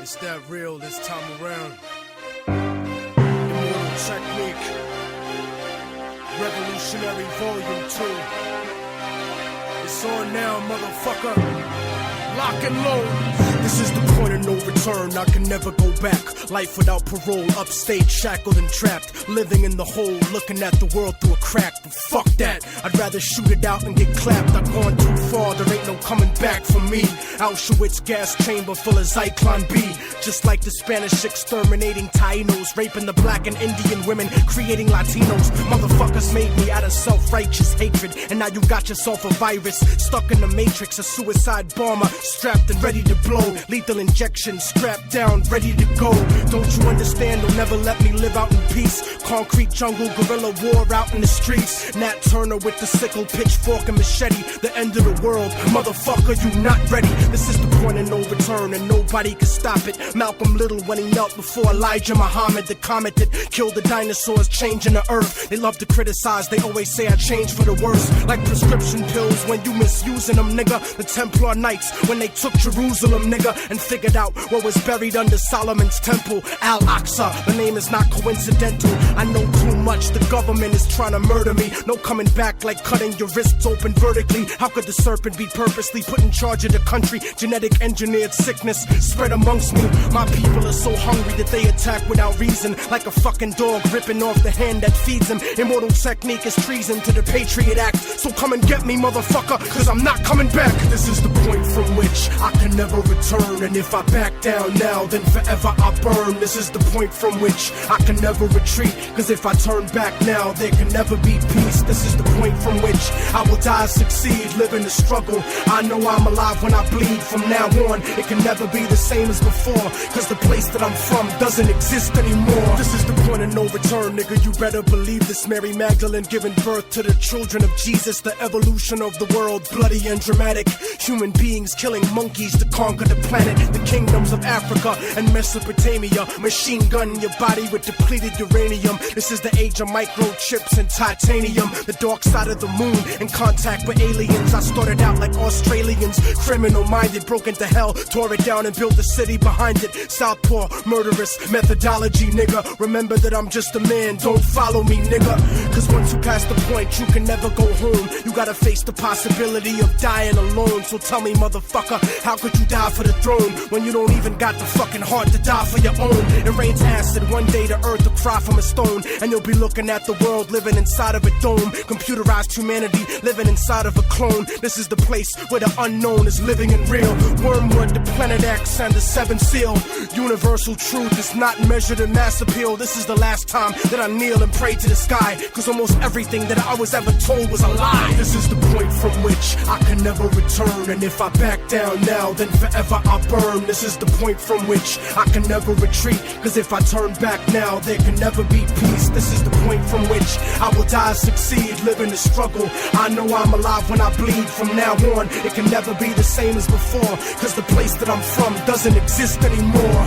It's that real this time around. Immortal technique. Revolutionary volume 2. It's on now, motherfucker. Lock and load. This is the point of no return, I can never go back. Life without parole, upstage, shackled and trapped. Living in the hole, looking at the world through a crack. But fuck that, I'd rather shoot it out and get clapped. I've gone too far, there ain't no coming back for me. Auschwitz gas chamber full of Zyklon B. Just like the Spanish exterminating Tainos, raping the black and Indian women, creating Latinos. Motherfuckers made me out of self-righteous hatred. And now you got yourself a virus, stuck in the matrix. A suicide bomber, strapped and ready to blow. Lethal injection, strapped down, ready to go. Don't you understand? They'll never let me live out in peace. Concrete jungle, guerrilla war out in the streets. Nat Turner with the sickle, pitchfork and machete. The end of the world, motherfucker, you not ready. This is the point of no return and nobody can stop it. Malcolm Little when he knelt before Elijah Muhammad. The comet that killed the dinosaurs, changing the earth. They love to criticize, they always say I changed for the worse. Like prescription pills when you misusing them, nigga. The Templar Knights when they took Jerusalem, nigga, and figured out what was buried under Solomon's temple, Al-Aqsa. The name is not coincidental. I know too much, the government is trying to murder me. No coming back like cutting your wrists open vertically. How could the serpent be purposely put in charge of the country? Genetic engineered sickness spread amongst me. My people are so hungry that they attack without reason. Like a fucking dog ripping off the hand that feeds them. Immortal technique is treason to the Patriot Act. So come and get me, motherfucker, cause I'm not coming back. This is the point from which I can never return. And if I back down now, then forever I burn. This is the point from which I can never retreat. Cause if I turn back now, there can never be peace. This is the point from which I will die, succeed, live in the struggle. I know I'm alive when I bleed. From now on, it can never be the same as before. Cause the place that I'm from doesn't exist anymore. This is the point of no return, nigga. You better believe this. Mary Magdalene giving birth to the children of Jesus. The evolution of the world, bloody and dramatic. Human beings killing monkeys to conquer the planet. The kingdoms of Africa and Mesopotamia. Machine gun your body with depleted uranium. This is the age of microchips and titanium. The dark side of the moon, in contact with aliens. I started out like Australians, criminal minded, broke into hell, tore it down and built a city behind it. Southpaw, murderous methodology, nigga. Remember that I'm just a man, don't follow me, nigga. Cause once you pass the point, you can never go home. You gotta face the possibility of dying alone. So tell me, motherfucker, how could you die for the throne when you don't even got the fucking heart to die for your own? It rains acid, one day the earth will cry from a stone. And you'll be looking at the world living inside of a dome. Computerized humanity living inside of a clone. This is the place where the unknown is living and real. Wormwood, the Planet X, and the Seventh Seal. Universal truth is not measured in mass appeal. This is the last time that I kneel and pray to the sky. Cause almost everything that I was ever told was a lie. This is the point from which I can never return. And if I back down now, then forever I burn. This is the point from which I can never retreat. Cause if I turn back now, there can never be peace. This is the point from which I will die, succeed, live in the struggle. I know I'm alive when I bleed. From now on, it can never be the same as before. Cause the place that I'm from doesn't exist anymore.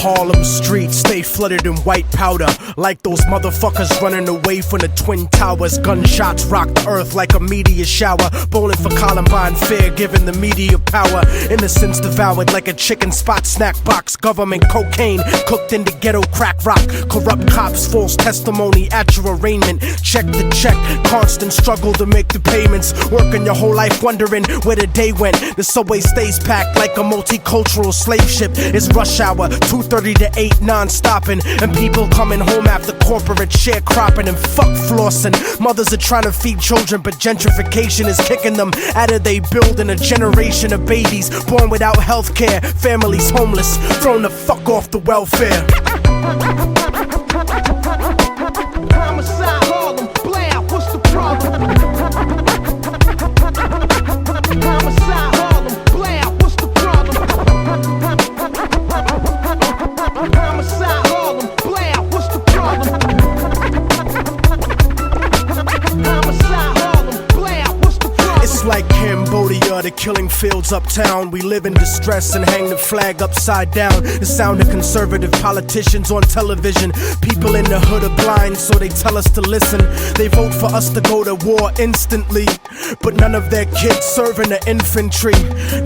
Harlem streets stay flooded in white powder, like those motherfuckers running away from the Twin Towers. Gunshots rock the earth like a meteor shower. Bowling for Columbine, fear giving the media power. Innocence devoured like a chicken spot snack box. Government cocaine cooked into ghetto crack rock. Corrupt cops, false testimony at your arraignment. Check the check, constant struggle to make the payments. Working your whole life wondering where the day went. The subway stays packed like a multicultural slave ship. It's rush hour, 2:30 3 to 8 non-stopping, and people coming home after corporate sharecropping and fuck flossing. Mothers are trying to feed children, but gentrification is kicking them out of they building. A generation of babies born without health care, families homeless, thrown the fuck off the welfare. Homicide, Harlem, blam, what's the problem? Homicide, Harlem, blam, what's the problem? Homicide, Harlem, blam, what's the problem? Homicide, Harlem, blam, what's the problem? It's like Cambodia, the killing fields uptown. We live in distress and hang the flag upside down. The sound of conservative politicians on television. People in the hood are blind, so they tell us to listen. They vote for us to go to war instantly, but none of their kids serve in the infantry.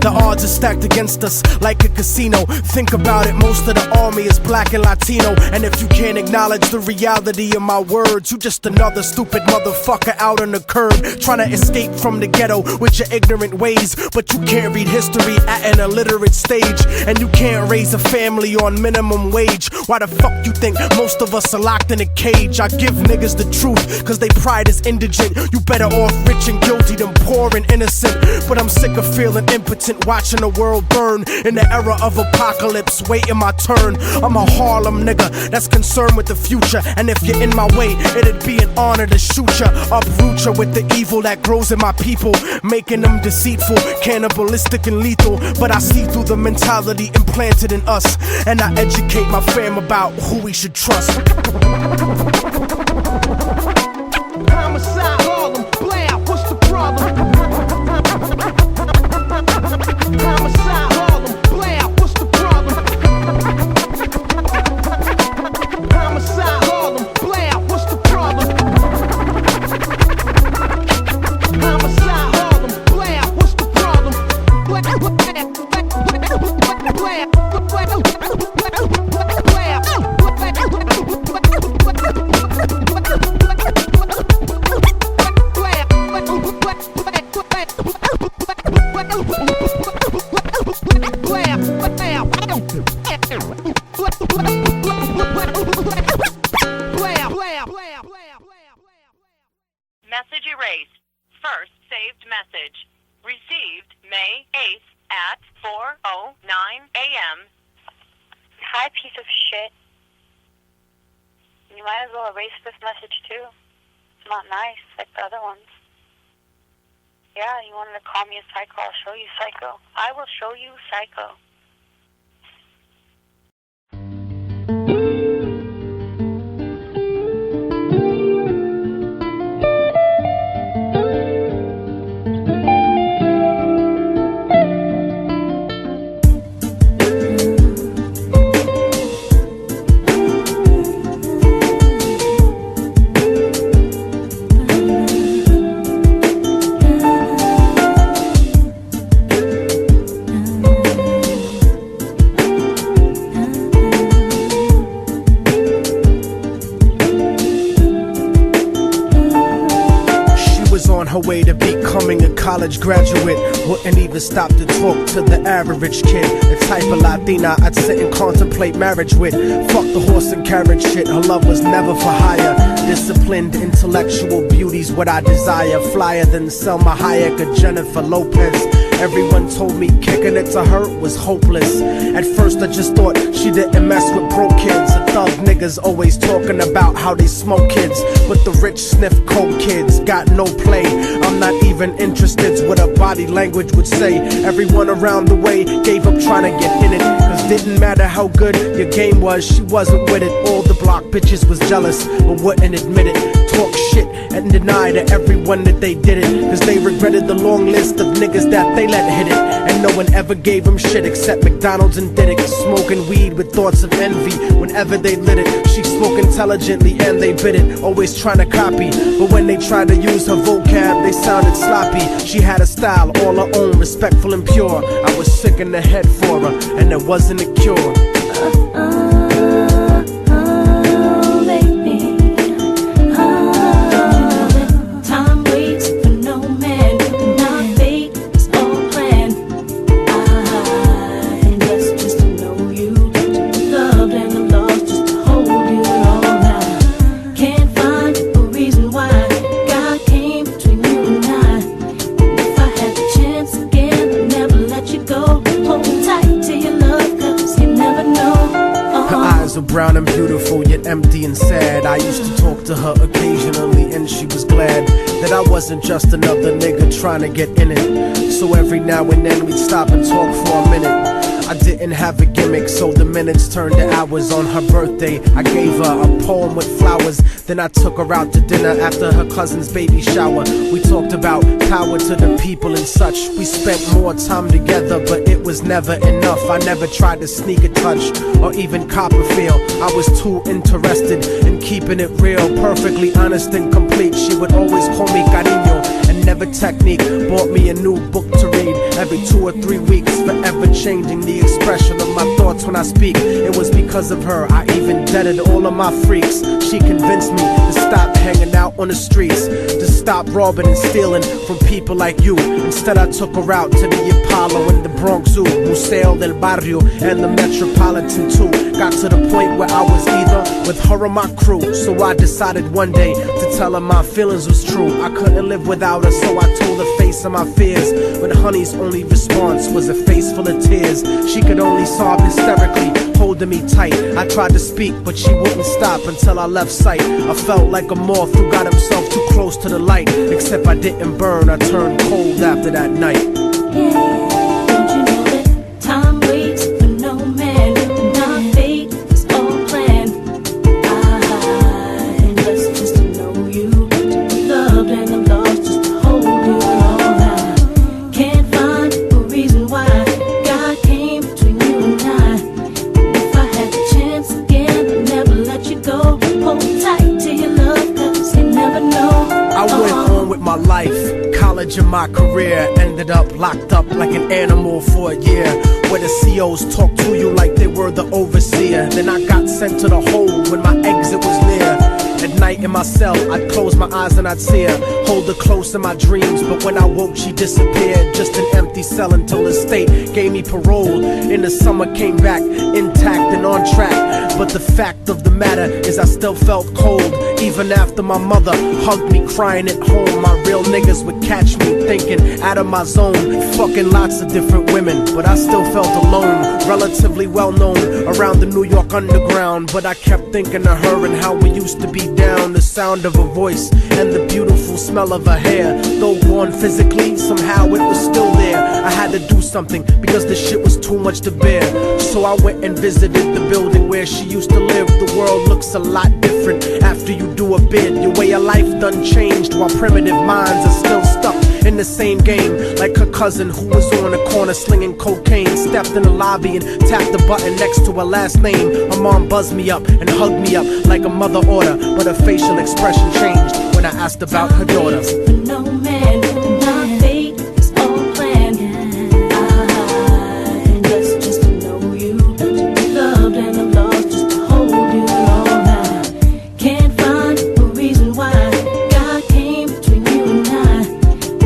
The odds are stacked against us like a casino. Think about it, most of the army is black and Latino. And if you can't acknowledge the reality of my words, you just another stupid motherfucker out on the curb, trying to escape from the ghetto with your ignorant ways. But you can't read history at an illiterate stage, and you can't raise a family on minimum wage. Why the fuck you think most of us are locked in a cage? I give niggas the truth, cause they pride is indigent. You better off rich and guilty than poor and innocent. But I'm sick of feeling impotent, watching the world burn in the era of apocalypse, waiting my turn. I'm a Harlem nigga that's concerned with the future, and if you're in my way, it'd be an honor to shoot ya, uproot ya with the evil that grows in my people, making them deceitful, cannibalistic and lethal. But I see through the mentality implanted in us, and I educate my fam about who we should trust. Homicide, Harlem, blam, what's the problem? Homicide, Harlem, blam, what's the problem? Homicide, Harlem, blam, what's the problem? Homicide, Harlem, blam, what's the problem? Message erased. First saved message. Received May 8th at 4:09 a.m. Hi, piece of shit. You might as well erase this message too. It's not nice like the other ones. Yeah, you wanted to call me a psycho. I'll show you psycho. I will show you psycho. Her way to becoming a college graduate, wouldn't even stop to talk to the average kid. The type of Latina I'd sit and contemplate marriage with. Fuck the horse and carriage shit, her love was never for hire. Disciplined, intellectual beauty's what I desire. Flyer than Selma Hayek or Jennifer Lopez. Everyone told me kicking it to her was hopeless. At first I just thought she didn't mess with broke kids. The thug niggas always talking about how they smoke kids, but the rich sniff coke kids got no play. I'm not even interested what her body language would say. Everyone around the way gave up trying to get in it, cause didn't matter how good your game was, she wasn't with it. All the block bitches was jealous but wouldn't admit it. Talk shit and deny to everyone that they did it, cause they regretted the long list of niggas that they let hit it. And no one ever gave them shit except McDonald's and Diddick. Smoking weed with thoughts of envy whenever they lit it. She spoke intelligently and they bit it, always trying to copy, but when they tried to use her vocab they sounded sloppy. She had a style all her own, respectful and pure. I was sick in the head for her and there wasn't a cure. Loved brown and beautiful, yet empty and sad. I used to talk to her occasionally, and she was glad that I wasn't just another nigga trying to get in it. So every now and then we'd stop and talk for a minute. I didn't have a gimmick, so the minutes turned to hours. On her birthday, I gave her a poem with flowers. Then I took her out to dinner after her cousin's baby shower. We talked about power to the people and such. We spent more time together, but it was never enough. I never tried to sneak a touch or even cop a feel. I was too interested in keeping it real, perfectly honest and complete. She would always call me cariño and never technique. Bought me a new book to read every 2 or 3 weeks, forever changing the expression of my thoughts when I speak. It was because of her I even deaded all of my freaks. She convinced me to stop hanging out on the streets, to stop robbing and stealing from people like you. Instead I took her out to the Apollo and the Bronx Zoo, Museo del Barrio and the Metropolitan too. Got to the point where I was either with her or my crew. So I decided one day to tell her my feelings was true. I couldn't live without her, so I told her face of my fears. But honey's only response was a face full of tears. She could only sob hysterically, holding me tight. I tried to speak, but she wouldn't stop until I left sight. I felt like a moth who got himself too close to the light. Except I didn't burn, I turned cold after that night. Yeah, don't you know that time waits for no man, and our fate is all planned. I'm blessed just to know you, to be loved and I'm lost just to hold you. All I can't find a reason why God came between you and I. And if I had the chance again, I'd never let you go. Hold tight to your love, 'cause you never know. I went on with my life, college and my career. Ended up locked up like an animal for a year, where the COs talk to you like they were the overseer. Then I got sent to the hole when my exit was near. At night in my cell, I'd close my eyes and I'd see her, hold her close in my dreams. But when I woke, she disappeared. Just an empty cell until the state gave me parole. In the summer, came back intact and on track. But the fact of the matter is I still felt cold. Even after my mother hugged me crying at home, my real niggas would catch me thinking out of my zone, fucking lots of different women. But I still felt alone, relatively well known around the New York underground. But I kept thinking of her and how we used to be down. The sound of her voice and the beautiful smell of her hair. Though gone physically, somehow it was still there. I had to do something because the shit was too much to bear. So I went and visited the building where she used to live. The world looks a lot different after you do a bid. Your way of life done changed, while primitive minds are still stuck in the same game. Like her cousin who was on the corner slinging cocaine, stepped in the lobby and tapped the button next to her last name. Her mom buzzed me up and hugged me up like a mother order, but her facial expression changed when I asked about her daughter. For no man, and our fate is all planned. I'm blessed just to know you, to be loved and I'm lost just to hold you. All I can't find a reason why God came between you and I.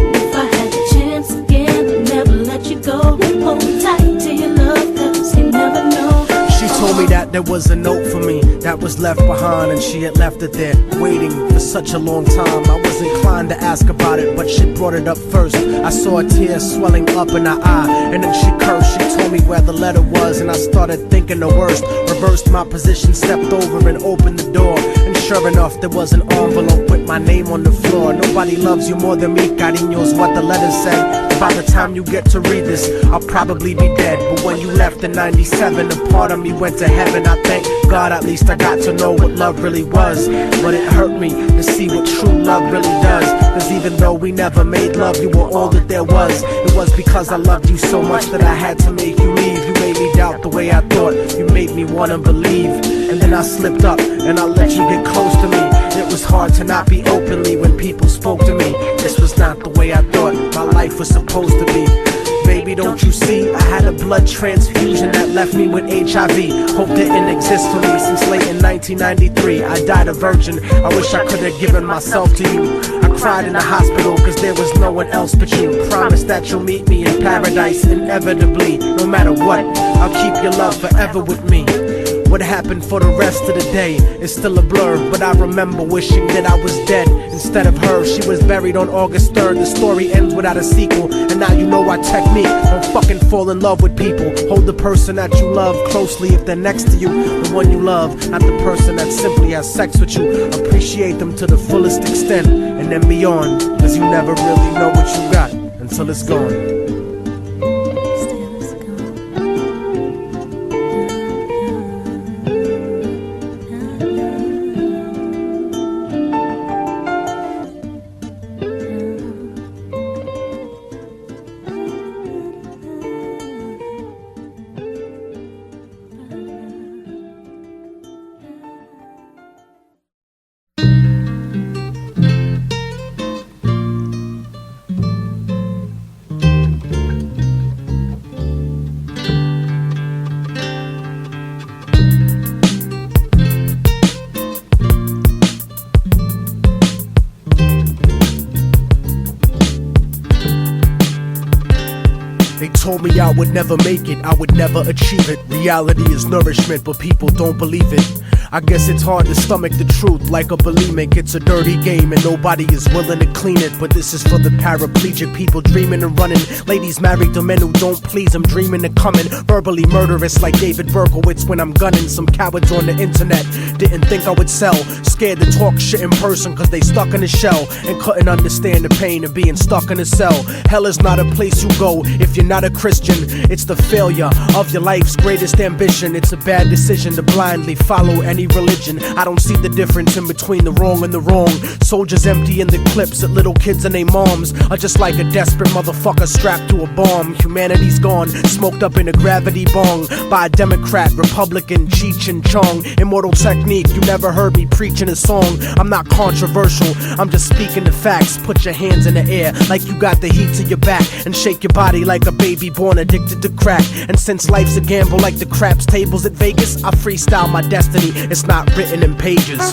And if I had the chance again, I'd never let you go. Hold tight to your love, 'cause you never know. She told me that there was a note for me that was left behind, and she had left it there waiting for such a long time. I was inclined to ask about it, but she brought it up first. I saw a tear swelling up in her eye, and then she cursed. She told me where the letter was, and I started thinking the worst. Reversed my position, stepped over and opened the door, and sure enough there was an envelope with my name on the floor. Nobody loves you more than me, cariño, is what the letter said. By the time you get to read this, I'll probably be dead. But when you left in 97, a part of me went to heaven. I thank God at least I got to know what love really was. But it hurt me to see what true love really does. Cause even though we never made love, you were all that there was. It was because I loved you so much that I had to make you leave. You made me doubt the way I thought, you made me wanna believe. And then I slipped up and I let you get close to me. It was hard to not be openly when people spoke to me. This was not the way I thought my life was supposed to be. Baby, don't you see? I had a blood transfusion that left me with HIV. Hope didn't exist for me since late in 1993. I died a virgin. I wish I could have given myself to you. I cried in the hospital cause there was no one else but you. Promise that you'll meet me in paradise inevitably. No matter what, I'll keep your love forever with me. What happened for the rest of the day is still a blur, but I remember wishing that I was dead instead of her. She was buried on August 3rd. The story ends without a sequel, and now you know our technique. Don't fucking fall in love with people. Hold the person that you love closely if they're next to you. The one you love, not the person that simply has sex with you. Appreciate them to the fullest extent, and then beyond, cause you never really know what you got until it's gone. They told me I would never make it, I would never achieve it. Reality is nourishment, but people don't believe it. I guess it's hard to stomach the truth like a bulimic. It's a dirty game and nobody is willing to clean it. But this is for the paraplegic, people dreaming of running. Ladies married to men who don't please them, dreaming of coming. Verbally murderous like David Berkowitz when I'm gunning. Some cowards on the internet didn't think I would sell. Scared to talk shit in person cause they stuck in a shell and couldn't understand the pain of being stuck in a cell. Hell is not a place you go if you're not a Christian. It's the failure of your life's greatest ambition. It's a bad decision to blindly follow any religion. I don't see the difference in between the wrong and the wrong. Soldiers emptying the clips at little kids and their moms are just like a desperate motherfucker strapped to a bomb. Humanity's gone, smoked up in a gravity bong by a Democrat, Republican, Cheech and Chong. Immortal technique, you never heard me preaching a song. I'm not controversial, I'm just speaking the facts. Put your hands in the air like you got the heat to your back and shake your body like a baby born addicted to crack. And since life's a gamble like the craps tables at Vegas, I freestyle my destiny, it's not written in pages.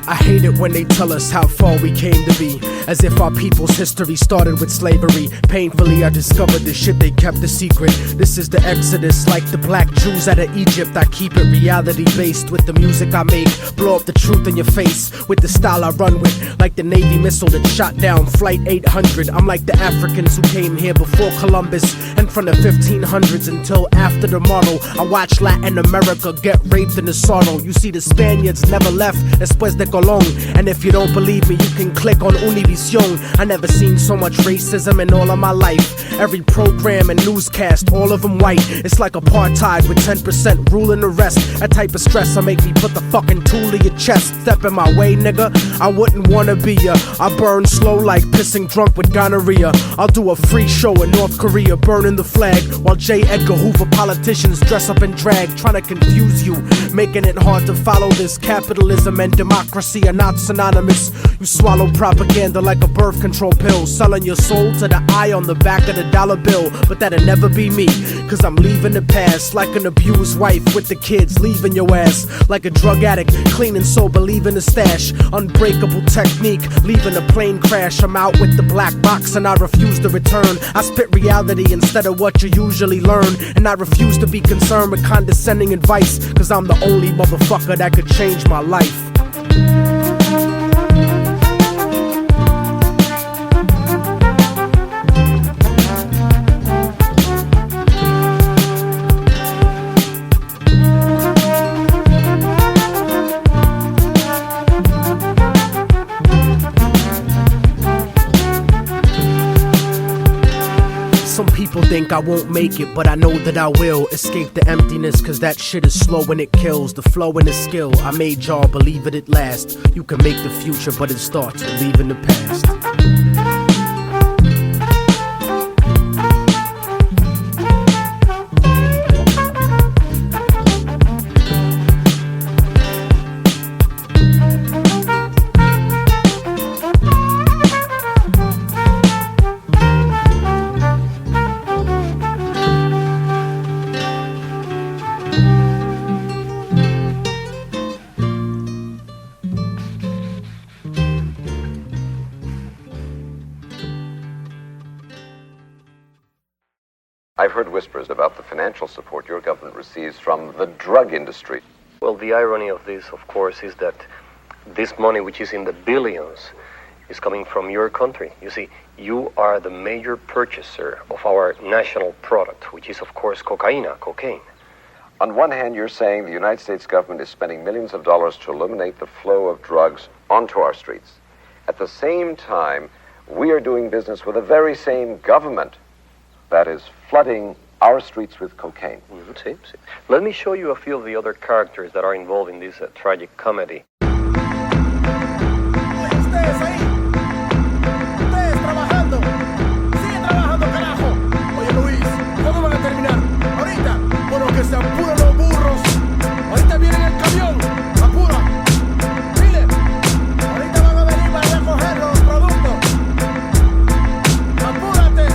I hate it when they tell us how far we came to be, as if our people's history started with slavery. Painfully I discovered the shit they kept a secret. This is the exodus like the black Jews out of Egypt. I keep it reality based with the music I make. Blow up the truth in your face with the style I run with, like the Navy missile that shot down Flight 800. I'm like the Africans who came here before Columbus, and from the 1500s until after tomorrow I watch Latin America get raped in the sorrow. You see the Spaniards never left después de Colón. And if you don't believe me, you can click on Univision. I never seen so much racism in all of my life. Every program and newscast, all of them white. It's like apartheid with 10% ruling the rest. That type of stress will make me put the fucking tool in your chest. Step in my way, nigga, I wouldn't wanna be ya. I burn slow like pissing drunk with gonorrhea. I'll do a free show in North Korea, burning the flag, while J. Edgar Hoover politicians dress up in drag, trying to confuse you, making it hard to follow this. Capitalism and democracy are not synonymous. You swallow propaganda like a birth control pill, selling your soul to the eye on the back of the dollar bill. But that'll never be me, cause I'm leaving the past like an abused wife with the kids, leaving your ass like a drug addict, clean and sober, leaving the stash. Unbreakable technique, leaving a plane crash. I'm out with the black box and I refuse to return. I spit reality instead of what you usually learn, and I refuse to be concerned with condescending advice, cause I'm the only motherfucker that could change my life. Some people think I won't make it, but I know that I will escape the emptiness, cause that shit is slow and it kills. The flow and the skill, I made y'all believe it at last. You can make the future, but it starts with leaving the past. I've heard whispers about the financial support your government receives from the drug industry. Well, the irony of this, of course, is that this money, which is in the billions, is coming from your country. You see, you are the major purchaser of our national product, which is, of course, cocaine. On one hand, you're saying the United States government is spending millions of dollars to eliminate the flow of drugs onto our streets. At the same time, we are doing business with the very same government that is flooding our streets with cocaine. See. Let me show you a few of the other characters that are involved in this tragic comedy. Ustedes ahí. Ustedes trabajando. Sigue trabajando, carajo. Oye, Luis, ¿cuándo van a terminar? Ahorita. Bueno, que se apuren los burros. Ahorita viene el camión. Apura. Dile. Ahorita van a venir para recoger los productos. Apúrate.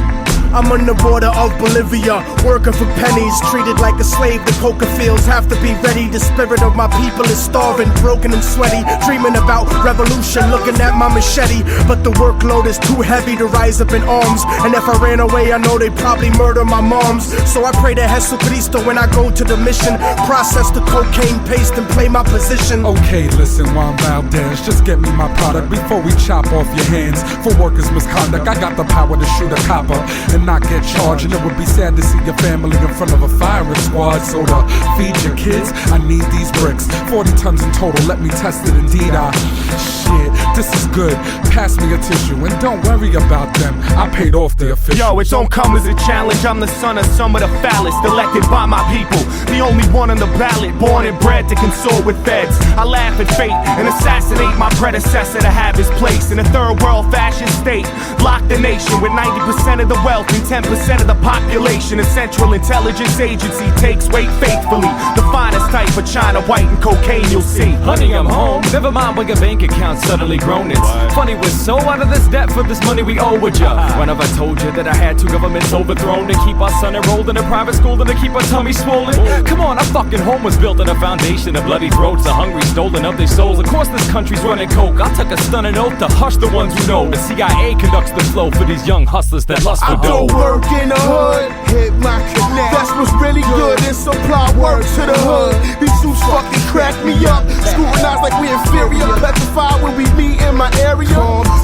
I'm on the border of Bolivia, working for pennies, treated like a slave. The coca fields have to be ready. The spirit of my people is starving, broken and sweaty, dreaming about revolution, looking at my machete. But the workload is too heavy to rise up in arms. And if I ran away, I know they'd probably murder my moms. So I pray to Jesucristo when I go to the mission, process the cocaine paste and play my position. Okay, listen, Juan Valdez, just get me my product before we chop off your hands for workers' misconduct. I got the power to shoot a copper and not get charged, and it would be sad to see your family in front of a firing squad. So to feed your kids, I need these bricks, 40 tons in total, let me test it. Indeed, shit, this is good, pass me a tissue, and don't worry about them, I paid off the official. Yo, it don't come as a challenge. I'm the son of some of the foulest, elected by my people, the only one on the ballot, born and bred to consort with feds. I laugh at fate and assassinate my predecessor to have his place in a third world fascist state. Lock the nation with 90% of the wealth and 10% of the population. A Central Intelligence Agency takes weight faithfully. The finest type of China white and cocaine you'll see. Honey, I'm home. Never mind when your bank account suddenly grown. It's funny, we're so out of this debt for this money we owe with ya. When have I told you that I had two governments overthrown to keep our son enrolled in a private school and to keep our tummy swollen? Come on, our fucking home was built on a foundation of bloody throats, the hungry stolen of their souls. Of course this country's running coke. I took a stunning oath to hush the ones who know. The CIA conducts the flow for these young hustlers that lust for dough. I go work in the hood, hit my connect. That's what's really good, and supply work to the hood. These suits fucking crack me up, scrutinized like we inferior, petrified when we meet in my area.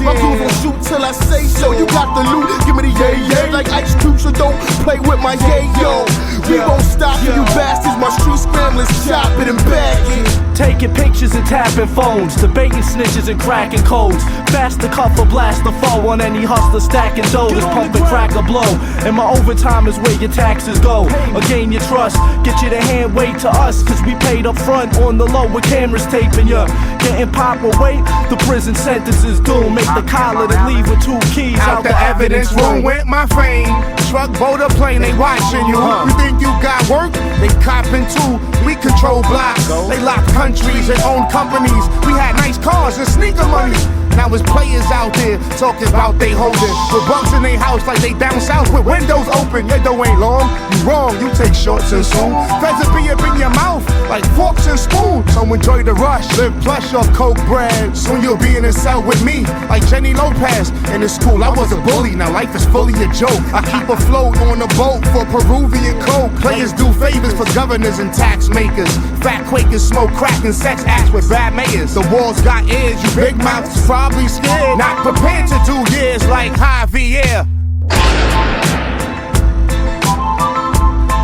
My dudes gon' shoot till I say so. You got the loot, give me the yay like Ice Cube, so don't play with my yayo. We won't stop you bastards, my street scramblers, chop it and bag it. Taking pictures and tapping phones, debating snitches and cracking codes. Fast to cuff or blast the foe on any hustler stacking doughs. Pumping crack or blow, and my overtime is where your taxes go. Or gain your trust, get you to hand wait to us, cause we paid up front on the low with cameras taping ya. Getting pop or wait, the prison sentence is doomed. Make the collar to leave with 2 keys out the evidence room. Went my fame, truck, boat, or plane, they watching you. You think you got work? They copping too. We control blocks, they lock countries and own companies. We had nice cars and sneaker money. Now it's players out there talking about they holding with bunks in they house like they down south with windows open. Your dough ain't long, you wrong, you take shorts and soon. Feds will be up in your mouth like forks and spoons. So enjoy the rush, live plush off coke bread. Soon you'll be in a cell with me like Jenny Lopez. In the school I was a bully, now life is fully a joke. I keep afloat on a boat for Peruvian coke. Players do favors for governors and tax makers. Fat Quakers smoke crack and sex acts with bad mayors. The walls got ears, you big mouths probably scared, not prepared to do years like Javier.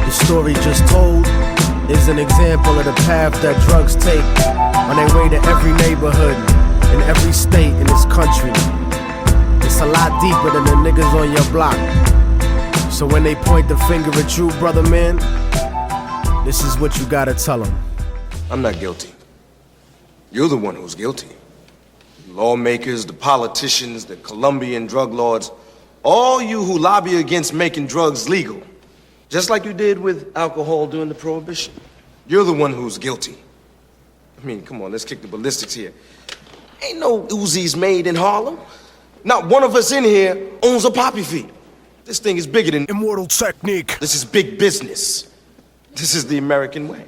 The story just told is an example of the path that drugs take on their way to every neighborhood in every state in this country. It's a lot deeper than the niggas on your block. So when they point the finger at you, brother man, this is what you gotta tell them. I'm not guilty. You're the one who's guilty. Lawmakers, the politicians, the Colombian drug lords, all you who lobby against making drugs legal, just like you did with alcohol during the Prohibition. You're the one who's guilty. I mean, come on, let's kick the ballistics here. Ain't no Uzis made in Harlem. Not one of us in here owns a poppy field. This thing is bigger than Immortal technique. This is big business. This is the American way.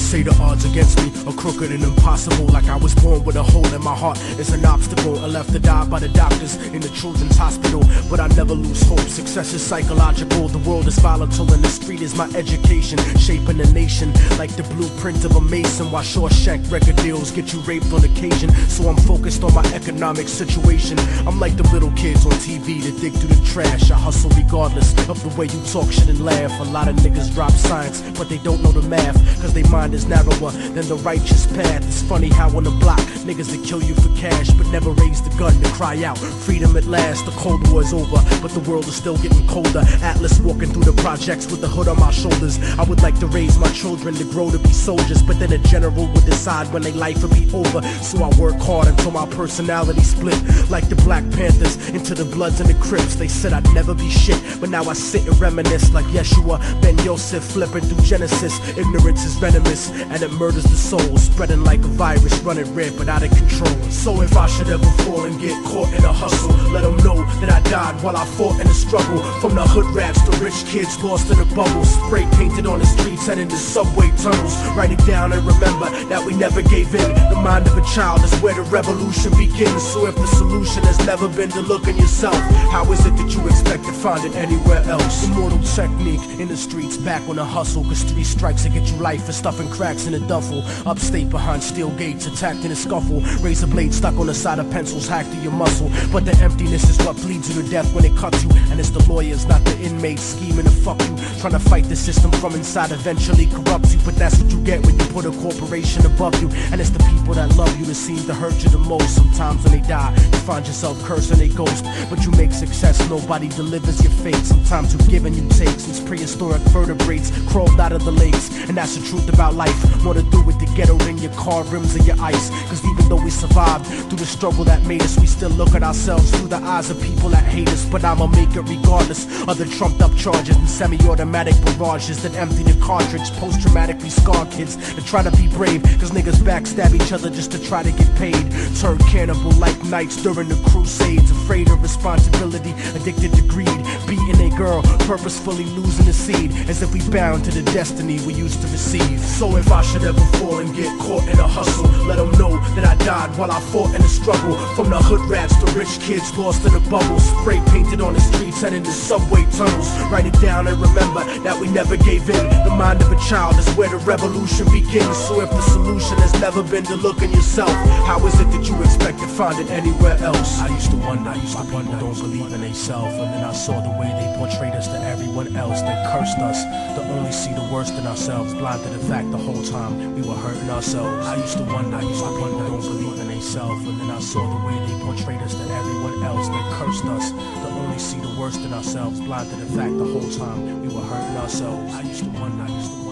say the odds against me are crooked and impossible. Like I was born with a hole in my heart. It's an obstacle. I left to die by the doctors in the children's hospital. But I never lose hope. Success is psychological. The world is volatile and the street is my education. Shaping the nation like the blueprint of a mason. While Shawshank record deals get you raped on occasion. So I'm focused on my economic situation. I'm like the little kids on TV that dig through the trash. I hustle regardless of the way you talk shit and laugh. A lot of niggas drop science, but they don't know the math, cause they mind is narrower than the righteous path. It's funny how on the block, niggas that kill you for cash, but never raise the gun to cry out freedom at last. The Cold War is over, but the world is still getting colder. Atlas walking through the projects with the hood on my shoulders. I would like to raise my children to grow to be soldiers, but then a general would decide when their life would be over. So I work hard until my personality split, like the Black Panthers into the Bloods and the Crips. They said I'd never be shit, but now I sit and reminisce like Yeshua Ben Yosef flipping through Genesis. Ignorance is venomous and it murders the soul, spreading like a virus, running rampant out of control. So if I should ever fall and get caught in a hustle, let them know that I died while I fought in the struggle. From the hood rats to rich kids lost in the bubbles, spray painted on the streets and in the subway tunnels. Write it down and remember that we never gave in. The mind of a child is where the revolution begins. So if the solution has never been to look in yourself, how is it that you expect to find it anywhere else? Immortal technique in the streets, back on the hustle, cause 3 strikes to get you life for stuffing cracks in a duffel. Upstate behind steel gates, attacked in a scuffle. Razor blade stuck on the side of pencils, hacked to your muscle. But the emptiness is what bleeds you to death when it cuts you. And it's the lawyers, not the inmates, scheming to fuck you. Trying to fight the system from inside eventually corrupts you. But that's what you get when you put a corporation above you. And it's the people that love you that seem to hurt you the most. Sometimes when they die, you find yourself cursing a ghost. But you make success, nobody delivers your fate. Sometimes you give and you take, since prehistoric vertebrates crawled out of the lakes. And that's the truth about life. Wanna do with the ghetto in your car rims and your ice. Cause even though we survived through the struggle that made us, we still look at ourselves through the eyes of people that hate us. But I'ma make it regardless of the trumped up charges and semi-automatic barrages that empty the cartridge. Post-traumatically scarred kids that try to be brave, cause niggas backstab each other just to try to get paid. Turned cannibal like knights during the crusades, afraid of responsibility, addicted to greed, beating a girl, purposefully losing the seed, as if we bound to the destiny we used to receive. So if I should ever fall and get caught in a hustle, let them know that I died while I fought in the struggle. From the hood rats to rich kids lost in the bubbles, spray painted on the streets and in the subway tunnels. Write it down and remember that we never gave in. The mind of a child is where the revolution begins. So if the solution has never been to look in yourself, how is it that you expect to find it anywhere else? I used to wonder why people don't believe in themselves, and then I saw the way they portrayed us to everyone else. They cursed us to only see the worst in ourselves, blind to the fact the whole time we were hurting ourselves. I used to wonder why people don't believe in themselves, and then I saw the way they portrayed us to everyone else. They cursed us to only see the worst in ourselves, blind to the fact the whole time we were hurting ourselves. I used to wonder, I used to wonder.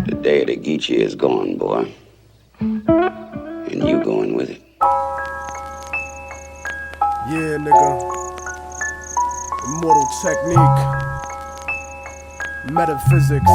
The day of the Geechee is gone, boy. And you going with it. Yeah, nigga. Immortal technique. Metaphysics.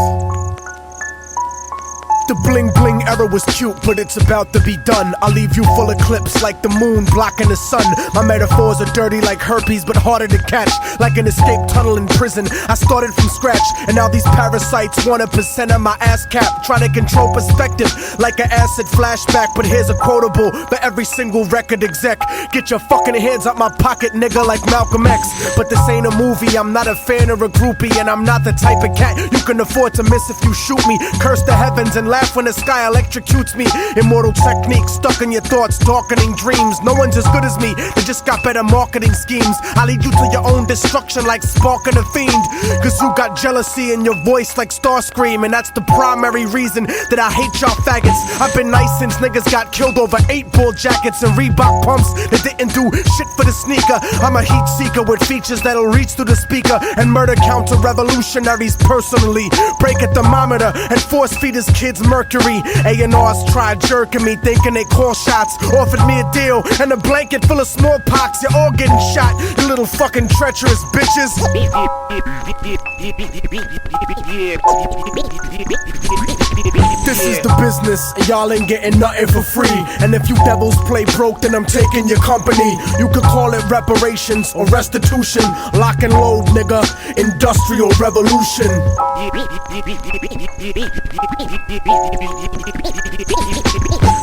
The bling bling era was cute, but it's about to be done. I'll leave you full of clips like the moon blocking the sun. My metaphors are dirty like herpes, but harder to catch. Like an escape tunnel in prison. I started from scratch, and now these parasites want 1% of my ass cap. Trying to control perspective like an acid flashback. But here's a quotable for every single record exec. Get your fucking hands out my pocket, nigga, like Malcolm X. But this ain't a movie, I'm not a fan or a groupie, and I'm not the type of cat you can afford to miss if you shoot me. Curse the heavens and laugh when the sky electrocutes me. Immortal technique stuck in your thoughts, darkening dreams. No one's as good as me, they just got better marketing schemes. I lead you to your own destruction like sparking a fiend. Cause you got jealousy in your voice like Starscream, and that's the primary reason that I hate y'all faggots. I've been nice since niggas got killed over 8-ball jackets and Reebok pumps that didn't do shit for the sneaker. I'm a heat seeker with features that'll reach through the speaker and murder counter revolutionaries personally. Break a thermometer and force feed his kids mercury. A&Rs tried jerking me, thinking they call shots. Offered me a deal and a blanket full of smallpox. You're all getting shot, you little fucking treacherous bitches. This is the business, and y'all ain't getting nothing for free. And if you devils play broke, then I'm taking your company. You could call it reparations or restitution. Lock and load, nigga. Industrial revolution.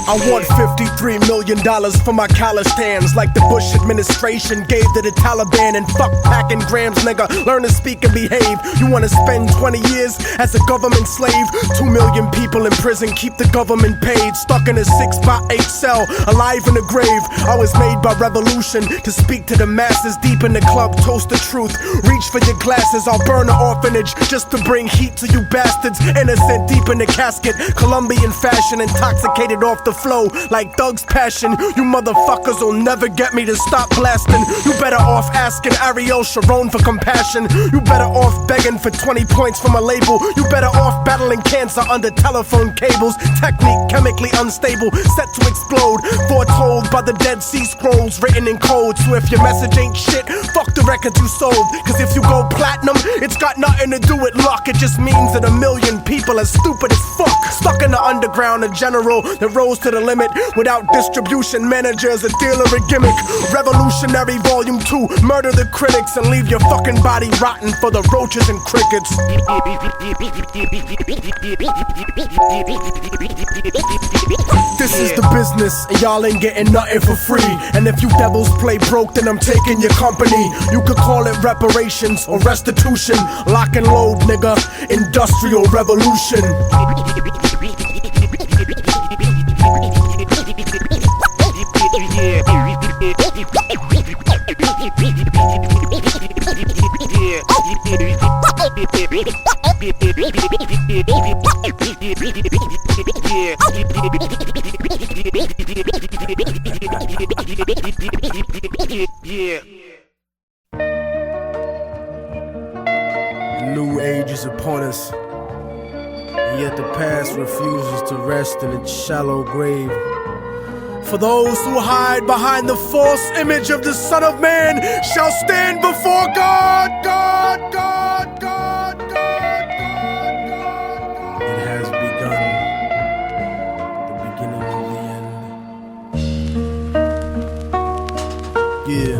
I want $53 million for my college stands, like the Bush administration gave to the Taliban. And fuck packing grams, nigga. Learn to speak and behave. You wanna spend 20 years as a government slave? 2 million people in prison, keep the government paid. Stuck in a 6x8 cell, alive in the grave. I was made by revolution to speak to the masses. Deep in the club, toast the truth. Reach for your glasses, I'll burn an orphanage just to bring heat to you bastards. Innocent, deep in the casket, Colombian fashion, intoxicated off the flow like Thug's passion. You motherfuckers will never get me to stop blasting. You better off asking Ariel Sharon for compassion. You better off begging for 20 points from a label. You better off battling cancer under telephone cables. Technique chemically unstable, set to explode. Foretold by the Dead Sea Scrolls, written in code. So if your message ain't shit, fuck the record you sold. Cause if you go platinum, it's got nothing to do with luck. It just means that 1 million people are stupid as fuck. Stuck in the underground, a general that rose to the limit. Without distribution managers, a dealer, a gimmick. Revolutionary Volume 2, murder the critics and leave your fucking body rotten for the roaches and crickets. This is the business, and y'all ain't getting nothing for free. And if you devils play broke, then I'm taking your company. You could call it reparations or restitution. Lock and load, nigga. Industrial revolution. New age is upon us, and yet the past refuses to rest in its shallow grave. For those who hide behind the false image of the Son of Man shall stand before God. It has begun, the beginning of the end. Yeah.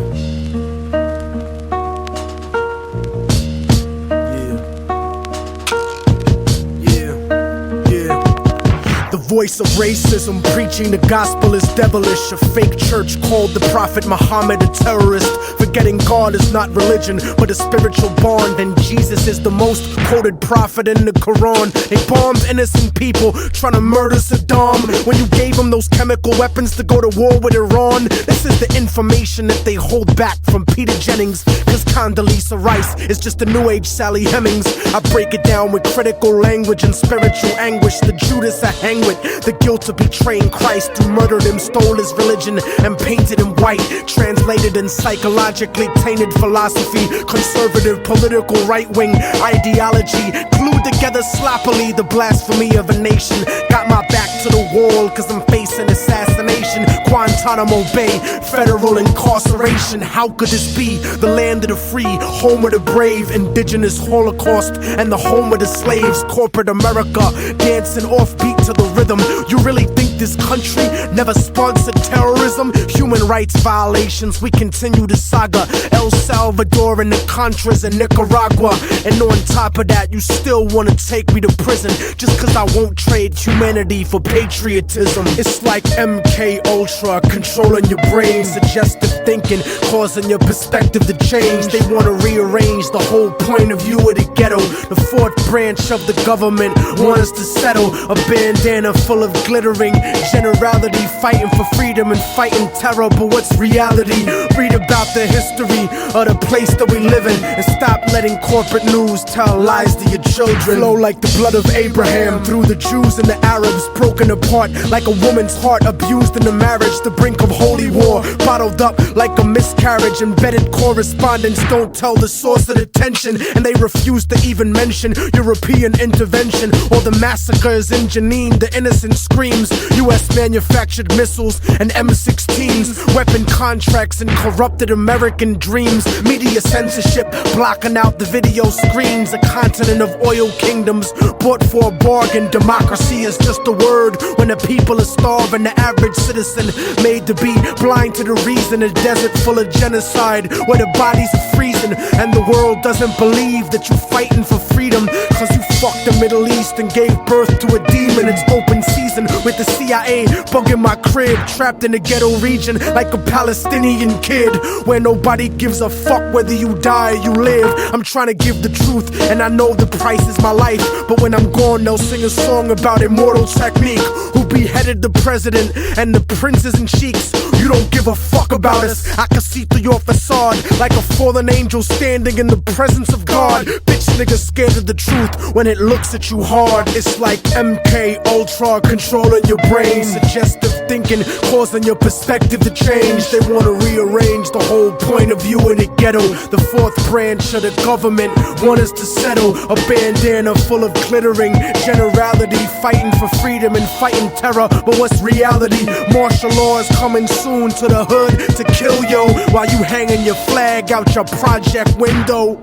Voice of racism, preaching the gospel is devilish. A fake church called the Prophet Muhammad a terrorist. Forgetting God is not religion, but a spiritual bond. And Jesus is the most quoted prophet in the Quran. They bombed innocent people, trying to murder Saddam. When you gave them those chemical weapons to go to war with Iran. This is the information that they hold back from Peter Jennings. Cause Condoleezza Rice is just a new age Sally Hemings. I break it down with critical language and spiritual anguish. The Judas I hang with, the guilt of betraying Christ, who murdered him, stole his religion, and painted him white. Translated in psychologically tainted philosophy, conservative political right-wing ideology, glued together sloppily the blasphemy of a nation. Got my back to the wall cause I'm facing assassination. Guantanamo Bay, federal incarceration. How could this be? The land of the free, home of the brave, indigenous Holocaust, and the home of the slaves. Corporate America, dancing offbeat to the rhythm. You really think this country never sponsored terrorism? Human rights violations, we continue the saga. El Salvador and the Contras in Nicaragua. And on top of that, you still wanna take me to prison just cause I won't trade humanity for patriotism. It's like MK Ultra controlling your brain, suggestive thinking, causing your perspective to change. They wanna rearrange the whole point of view of the ghetto. The fourth branch of the government want us to settle. A bandana full of glittering Generality, fighting for freedom and fighting terror, but what's reality? Read about the history of the place that we live in, and stop letting corporate news tell lies to your children. Flow like the blood of Abraham through the Jews and the Arabs, broken apart like a woman's heart, abused in the marriage, the brink of holy war, bottled up like a miscarriage. Embedded correspondence don't tell the source of the tension, and they refuse to even mention European intervention or the massacres in Jenin. The innocent screams, US manufactured missiles and M16s, weapon contracts and corrupted American dreams, media censorship blocking out the video screens, a continent of oil kingdoms bought for a bargain. Democracy is just a word when the people are starving. The average citizen made to be blind to the reason. A desert full of genocide where the bodies are freezing, and the world doesn't believe that you're fighting for freedom, cause you fucked the Middle East and gave birth to a demon. It's open season with the CIA bugging my crib, trapped in a ghetto region like a Palestinian kid, where nobody gives a fuck whether you die or you live. I'm trying to give the truth, and I know the price is my life, but when I'm gone they'll sing a song about immortal technique, who beheaded the president and the princes and sheiks. You don't give a fuck about us. I can see through your facade like a fallen angel standing in the presence of God. Bitch niggas scared of the truth when it looks at you hard. It's like MK Ultra controlling your brain, suggestive thinking causing your perspective to change. They wanna rearrange the whole point of view in the ghetto. The fourth branch of the government want us to settle. A bandana full of glittering generality, fighting for freedom and fighting terror, but what's reality? Martial law is coming soon to the hood to kill yo, while you hanging your flag out your project window.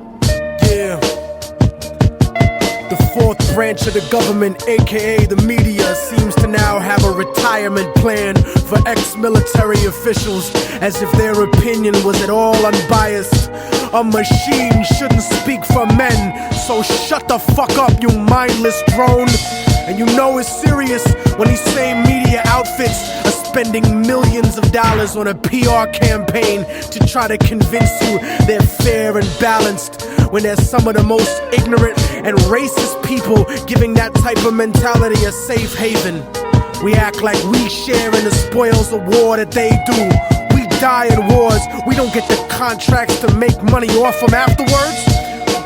Yeah. The fourth branch of the government, aka the media, seems to now have a retirement plan for ex-military officials, as if their opinion was at all unbiased. A machine shouldn't speak for men, so shut the fuck up, you mindless drone. And you know it's serious when these same media outfits are spending millions of dollars on a PR campaign to try to convince you they're fair and balanced, when they're some of the most ignorant and racist people giving that type of mentality a safe haven. We act like we share in the spoils of war that they do. We die in wars, we don't get the contracts to make money off them afterwards.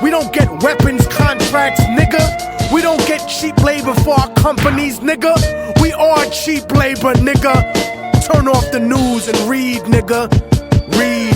We don't get weapons contracts, nigga. We don't get cheap labor for our companies, nigga. We are cheap labor, nigga. Turn off the news and read, nigga. Read.